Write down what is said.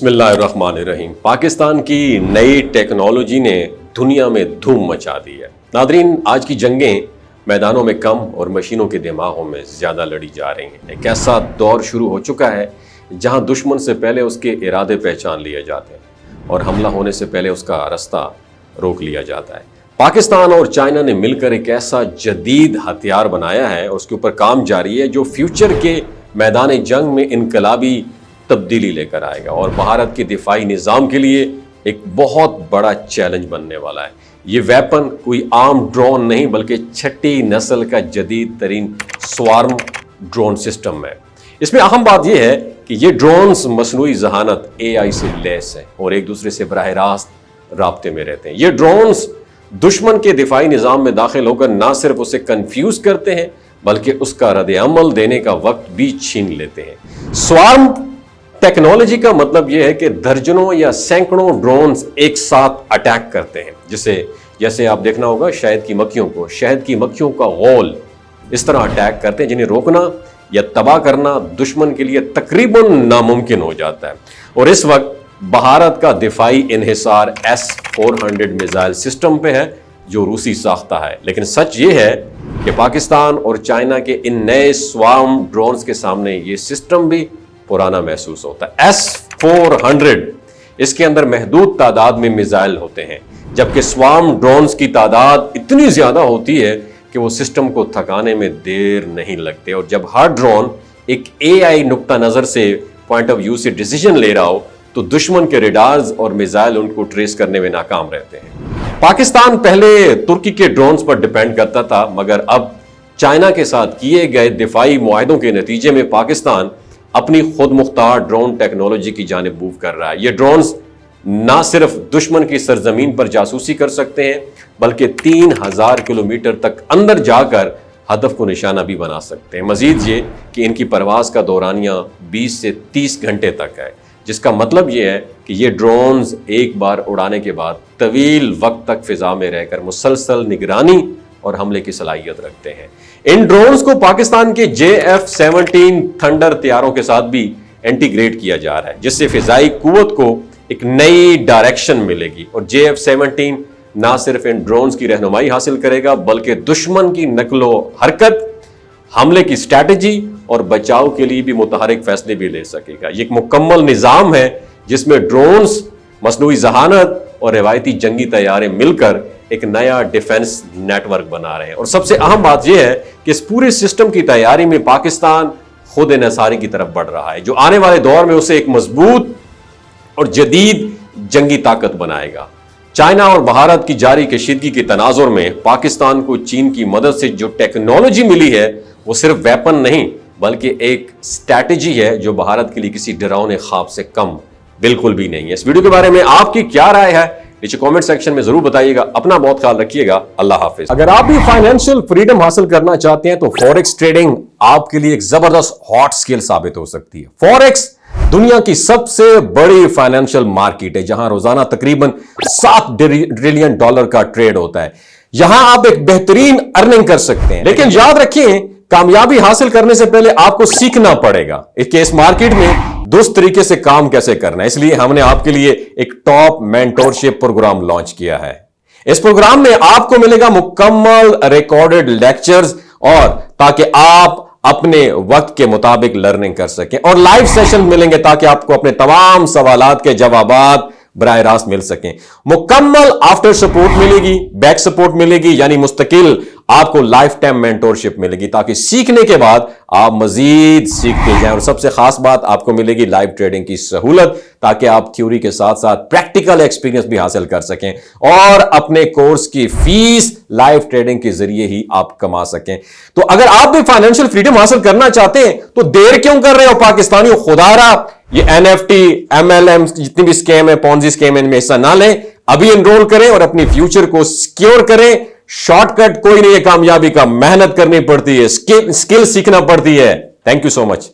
بسم اللہ الرحمن الرحیم۔ پاکستان کی نئی ٹیکنالوجی نے دنیا میں دھوم مچا دی ہے۔ ناظرین، آج کی جنگیں میدانوں میں کم اور مشینوں کے دماغوں میں زیادہ لڑی جا رہی ہیں۔ ایک ایسا دور شروع ہو چکا ہے جہاں دشمن سے پہلے اس کے ارادے پہچان لیے جاتے ہیں اور حملہ ہونے سے پہلے اس کا راستہ روک لیا جاتا ہے۔ پاکستان اور چائنا نے مل کر ایک ایسا جدید ہتھیار بنایا ہے اور اس کے اوپر کام جاری ہے جو فیوچر کے میدان جنگ میں انقلابی تبدیلی لے کر آئے گا اور بھارت کے دفاعی نظام کے لیے ایک بہت بڑا چیلنج بننے والا ہے۔ یہ ویپن کوئی عام ڈرون نہیں بلکہ چھٹی نسل کا جدید ترین سوارم ڈرون سسٹم ہے۔ اس میں اہم بات یہ ہے کہ یہ ڈرونز مصنوعی ذہانت AI سے لیس ہیں اور ایک دوسرے سے براہ راست رابطے میں رہتے ہیں۔ یہ ڈرونز دشمن کے دفاعی نظام میں داخل ہو کر نہ صرف اسے کنفیوز کرتے ہیں بلکہ اس کا رد عمل دینے کا وقت بھی چھین لیتے ہیں۔ سوارم ٹیکنالوجی کا مطلب یہ ہے کہ درجنوں یا سینکڑوں ڈرونز ایک ساتھ اٹیک کرتے ہیں، جیسے آپ دیکھنا ہوگا شہد کی مکھیوں کا غول اس طرح اٹیک کرتے ہیں جنہیں روکنا یا تباہ کرنا دشمن کے لیے تقریباً ناممکن ہو جاتا ہے۔ اور اس وقت بھارت کا دفاعی انحصار S-400 میزائل سسٹم پہ ہے جو روسی ساختہ ہے، لیکن سچ یہ ہے کہ پاکستان اور چائنا کے ان نئے سوارم ڈرونز کے سامنے یہ سسٹم بھی پرانا محسوس ہوتا ہے۔ S-400 اس کے اندر محدود تعداد میں میزائل ہوتے ہیں جبکہ سوارم ڈرونز کی تعداد اتنی زیادہ ہوتی ہے کہ وہ سسٹم کو تھکانے میں دیر نہیں لگتے، اور جب ہر ڈرون ایک AI نقطہ نظر سے پوائنٹ آف ویو سے ڈیسیژن لے رہا ہو تو دشمن کے ریڈارز اور میزائل ان کو ٹریس کرنے میں ناکام رہتے ہیں۔ پاکستان پہلے ترکی کے ڈرونز پر ڈیپینڈ کرتا تھا، مگر اب چائنا کے ساتھ کیے گئے دفاعی معاہدوں کے نتیجے میں پاکستان اپنی خود مختار ڈرون ٹیکنالوجی کی جانب موو کر رہا ہے۔ یہ ڈرونز نہ صرف دشمن کی سرزمین پر جاسوسی کر سکتے ہیں بلکہ 3000 کلومیٹر تک اندر جا کر ہدف کو نشانہ بھی بنا سکتے ہیں۔ مزید یہ کہ ان کی پرواز کا دورانیہ 20 سے 30 گھنٹے تک ہے، جس کا مطلب یہ ہے کہ یہ ڈرونز ایک بار اڑانے کے بعد طویل وقت تک فضا میں رہ کر مسلسل نگرانی اور حملے کی صلاحیت رکھتے ہیں۔ ان ڈرونز کو پاکستان کے JF-17 تھنڈر طیاروں کے ساتھ بھی انٹیگریٹ کیا جا رہا ہے، جس سے فضائی قوت کو ایک نئی ڈائریکشن ملے گی، اور JF-17 نہ صرف ان ڈرونز کی رہنمائی حاصل کرے گا بلکہ دشمن کی نقل و حرکت، حملے کی اسٹریٹجی اور بچاؤ کے لیے بھی متحرک فیصلے بھی لے سکے گا۔ یہ ایک مکمل نظام ہے جس میں ڈرونز، مصنوعی ذہانت اور روایتی جنگی طیارے مل کر ایک نیا ڈیفنس نیٹ ورک بنا رہے ہیں۔ اور سب سے اہم بات یہ ہے کہ اس پورے سسٹم کی تیاری میں پاکستان خود انحصاری کی طرف بڑھ رہا ہے، جو آنے والے دور میں اسے ایک مضبوط اور جدید جنگی طاقت بنائے گا۔ چائنا اور بھارت کی جاری کشیدگی کے تناظر میں پاکستان کو چین کی مدد سے جو ٹیکنالوجی ملی ہے وہ صرف ویپن نہیں بلکہ ایک اسٹریٹجی ہے جو بھارت کے لیے کسی ڈراؤنے خواب سے کم بالکل بھی نہیں ہے۔ اس ویڈیو کے بارے میں آپ کی کیا رائے ہے نیچے کامنٹ سیکشن میں ضرور بتائیے گا۔ اپنا بہت خیال رکھیے گا۔ اللہ حافظ۔ اگر آپ بھی فائنینشیل فریڈم حاصل کرنا چاہتے ہیں تو فوریکس ٹریڈنگ آپ کے لیے ایک زبردست ہاٹ سکل ثابت ہو سکتی ہے۔ فوریکس دنیا کی سب سے بڑی فائنینشیل مارکیٹ ہے جہاں روزانہ تقریباً $7 ٹریلین کا ٹریڈ ہوتا ہے۔ یہاں آپ ایک بہترین ارننگ کر سکتے ہیں، لیکن یاد رکھیں کامیابی حاصل کرنے سے پہلے آپ کو سیکھنا پڑے گا کہ اس مارکیٹ میں درست طریقے سے کام کیسے کرنا ہے۔ اس لیے ہم نے آپ کے لیے ایک ٹاپ مینٹورشپ پروگرام لانچ کیا ہے۔ اس پروگرام میں آپ کو ملے گا مکمل ریکارڈڈ لیکچرز اور تاکہ آپ اپنے وقت کے مطابق لرننگ کر سکیں، اور لائیو سیشن ملیں گے تاکہ آپ کو اپنے تمام سوالات کے جوابات براہ راست مل سکیں۔ مکمل آفٹر سپورٹ ملے گی، بیک سپورٹ ملے گی، یعنی مستقل آپ کو لائف ٹائم مینٹورشپ ملے گی تاکہ سیکھنے کے بعد آپ مزید سیکھتے جائیں، اور سب سے خاص بات آپ کو ملے گی لائیو ٹریڈنگ کی سہولت تاکہ آپ تھیوری کے ساتھ ساتھ پریکٹیکل ایکسپیرینس بھی حاصل کر سکیں اور اپنے کورس کی فیس لائیو ٹریڈنگ کے ذریعے ہی آپ کما سکیں۔ تو اگر آپ بھی فائنینشیل فریڈم حاصل کرنا چاہتے ہیں تو دیر کیوں کر رہے ہو پاکستانیوں؟ خدا را یہ NFT MLM جتنی بھی اسکیم ہے، پونزی اسکیم ہے، ان میں حصہ نہ لیں۔ ابھی انرول کریں اور اپنی فیوچر کو سیکیور کریں۔ شارٹ کٹ کوئی نہیں ہے کامیابی کا، محنت کرنی پڑتی ہے، اسکل سیکھنا پڑتی ہے۔ Thank you so much.